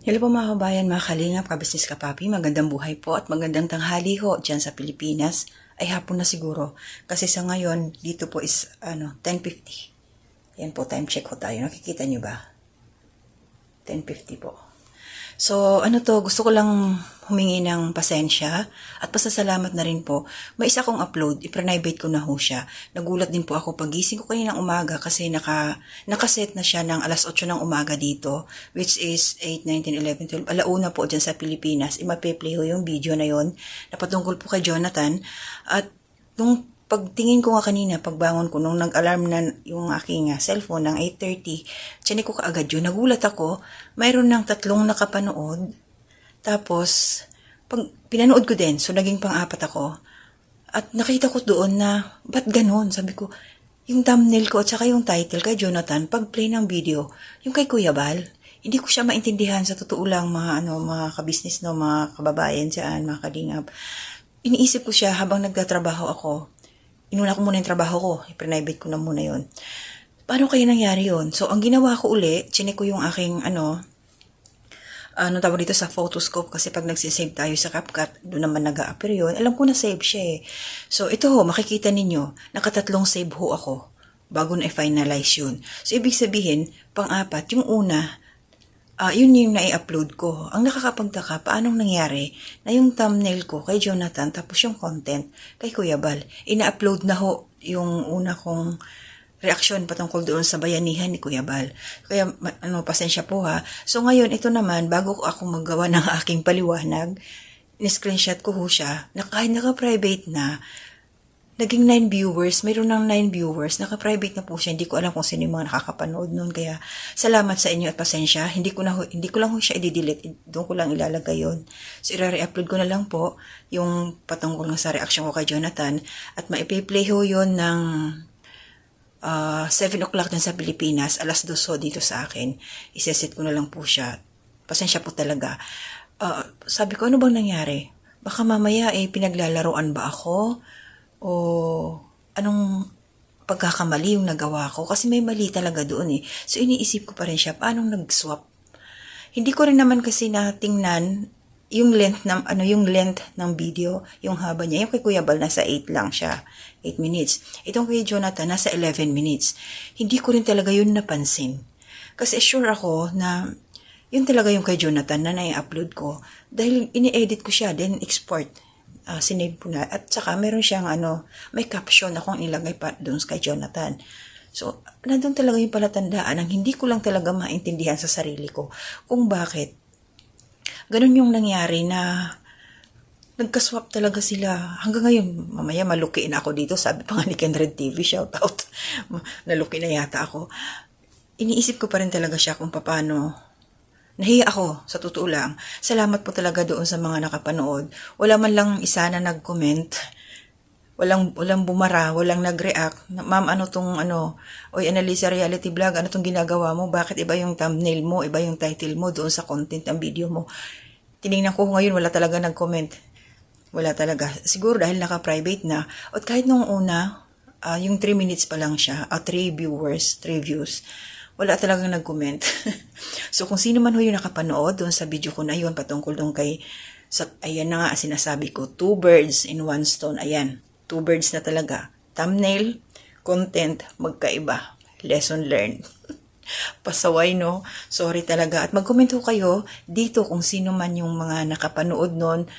Hello po mga kabayan, mga kalingap, kabisnes kapapi, magandang buhay po at magandang tanghali ho dyan sa Pilipinas. Ay hapon na siguro. Kasi sa ngayon, dito po is 10:50. Yan po, time check ho tayo. Nakikita nyo ba? 10:50 po. So, gusto ko lang humingi ng pasensya at pasasalamat na rin po. May isa kong upload, i-private ko na ho siya. Nagulat din po ako pagising ko kaninang umaga kasi nakaset na siya ng alas 8 ng umaga dito, which is 8, 9, 10, 11, 12, alauna po dyan sa Pilipinas. Imape-play ho yung video na yon na patungkol po kay Jonathan. At nung pagtingin ko nga kanina, pagbangon ko, nung nag-alarm na yung aking cellphone ng 8:30, tiyanin ko kaagad yun. Nagulat ako, mayroon ng 3 nakapanood. Tapos, pinanood ko din, so naging pang-4 ako. At nakita ko doon na, ba't ganun? Sabi ko, yung thumbnail ko at saka yung title kay Jonathan, pag-play ng video, yung kay Kuya Bal, hindi ko siya maintindihan sa totoo lang mga kabisnes, mga kababayan dyan, mga kalingap. Iniisip ko siya habang nagtatrabaho ako. Inuna ko muna yung trabaho ko. I-private ko na muna yon. Paano kaya nangyari yon? So, ang ginawa ko uli, chinek ko yung aking, tawag dito sa photoscope kasi pag nagsisave tayo sa CapCut, doon naman nag-a-appear yun. Alam ko na save siya eh. So, ito ho, makikita ninyo, naka-3 save ho ako bago na i-finalize yun. So, ibig sabihin, pang-4, yung una, yun yung nai-upload ko. Ang nakakapagtaka, paanong nangyari na yung thumbnail ko kay Jonathan tapos yung content kay Kuya Bal. Ina-upload na ho yung una kong reaksyon patungkol doon sa bayanihan ni Kuya Bal. Kaya, pasensya po ha. So ngayon, ito naman, bago ako magawa ng aking paliwanag, ni-screenshot ko ho siya na kahit naka-private na, naging 9 viewers, mayroon ng 9 viewers, naka-private na po siya, hindi ko alam kung sino yung mga nakakapanood noon, kaya salamat sa inyo at pasensya, hindi ko lang ho siya i-delete, doon ko lang ilalagay yon. So, i-re-upload ko na lang po, yung patungkol nga sa reaction ko kay Jonathan, at maipi-play ho yun ng 7 o'clock din sa Pilipinas, alas 2 ho dito sa akin, iseset ko na lang po siya, pasensya po talaga. Sabi ko, ano bang nangyari? Baka mamaya pinaglalaroan ba ako? O anong pagkakamali yung nagawa ko? Kasi may mali talaga doon eh. So iniisip ko pa rin siya, paanong nag-swap? Hindi ko rin naman kasi natingnan yung length ng video, yung haba niya. Yung kay Kuya Bal, nasa 8 lang siya. 8 minutes. Itong kay Jonathan, nasa 11 minutes. Hindi ko rin talaga yun napansin. Kasi sure ako na yun talaga yung kay Jonathan na nai-upload ko. Dahil ini-edit ko siya, then export. Sinave ko na. At saka meron siyang may caption akong ilagay pa doon kay Jonathan. So, nandun talaga yung palatandaan ang hindi ko lang talaga maintindihan sa sarili ko kung bakit ganun yung nangyari na nagka-swap talaga sila. Hanggang ngayon, mamaya malukiin ako dito. Sabi pa nga ni Kenred TV, shout out. Naluki na yata ako. Iniisip ko pa rin talaga siya kung paano. Nahiya ako, sa totoo lang. Salamat po talaga doon sa mga nakapanood. Wala man lang isa na nag-comment. Walang bumara, walang nag-react. Ma'am, oy, Analisa Reality Vlog, ano tong ginagawa mo? Bakit iba yung thumbnail mo, iba yung title mo doon sa content ng video mo? Tinignan ko ngayon, wala talaga nag-comment. Wala talaga. Siguro dahil naka-private na. At kahit nung una, yung 3 minutes pa lang siya, 3 viewers, 3 views, wala talagang nag-comment. So, kung sino man ho yung nakapanood doon sa video ko na yun, patungkol doon ayan na nga, sinasabi ko, 2 birds in 1 stone. Ayan, 2 birds na talaga. Thumbnail, content, magkaiba. Lesson learned. Pasaway, no? Sorry talaga. At mag-comment ho kayo dito kung sino man yung mga nakapanood noon.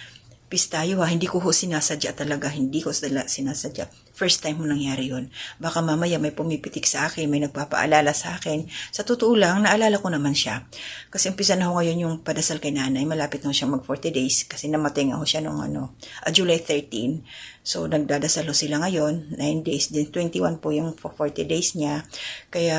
Peace tayo ha, hindi ko ho sinasadya talaga, hindi ko sinasadya. First time mo nangyari yun. Baka mamaya may pumipitik sa akin, may nagpapaalala sa akin. Sa totoo lang, naalala ko naman siya. Kasi umpisa na ho ngayon yung padasal kay nanay, malapit na siya mag 40 days, kasi namatay nga ho siya nung July 13. So, nagdadasal ho sila ngayon, 9 days, then 21 po yung 40 days niya. Kaya,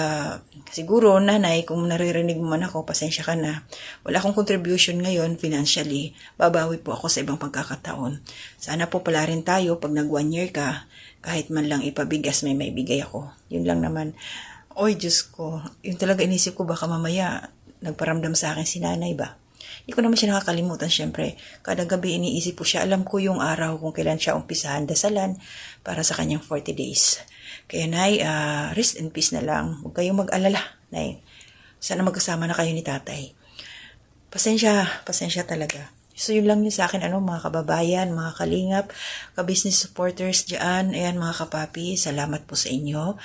siguro, nanay, kung naririnig mo man ako, pasensya ka na. Wala akong contribution ngayon, financially. Babawi po ako sa ibang pagkakataon. Sana po pala rin tayo, pag nag 1 year ka, kahit man lang ipabigas, may maibigay ako. Yun lang naman. Oy, Diyos ko. Yun talaga inisip ko, baka mamaya, nagparamdam sa akin si nanay ba? Hindi ko naman siya nakakalimutan, syempre. Kada gabi iniisip ko siya. Alam ko yung araw kung kailan siya umpisahan dasalan para sa kanyang 40 days. Kaya, Nay, rest in peace na lang. Huwag kayong mag-alala, Nay. Sana magkasama na kayo ni tatay. Pasensya talaga. So, yun lang yun sa akin, mga kababayan, mga kalingap, ka-business supporters dyan, ayan, mga kapapi, salamat po sa inyo.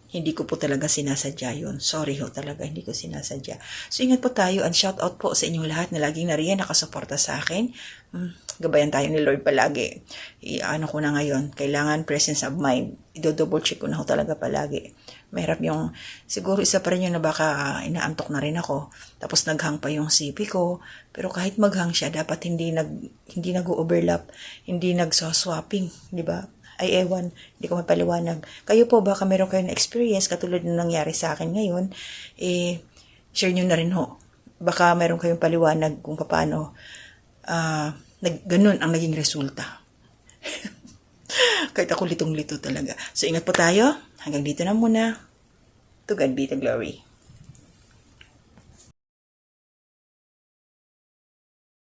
Hindi ko po talaga sinasadya yun. Sorry ho talaga, hindi ko sinasadya. So, ingat po tayo and shout out po sa inyong lahat na laging nariyan nakasuporta sa akin. Gabayan tayo ni Lord palagi. Ano ko na ngayon, kailangan presence of mind. I-double check ko na ho talaga palagi. Mahirap yung, siguro isa pa rin yun na baka inaantok na rin ako. Tapos naghang pa yung CP ko. Pero kahit maghang siya, dapat hindi nag-overlap, hindi nag-swapping, di ba? Ay ewan, hindi ko mapaliwanag. Kayo po, baka meron kayong experience katulad ng nangyari sa akin ngayon, share nyo na rin ho. Baka meron kayong paliwanag kung paano ganun ang naging resulta. Kahit ako litong-lito talaga. So, ingat po tayo. Hanggang dito na muna. To God be the glory.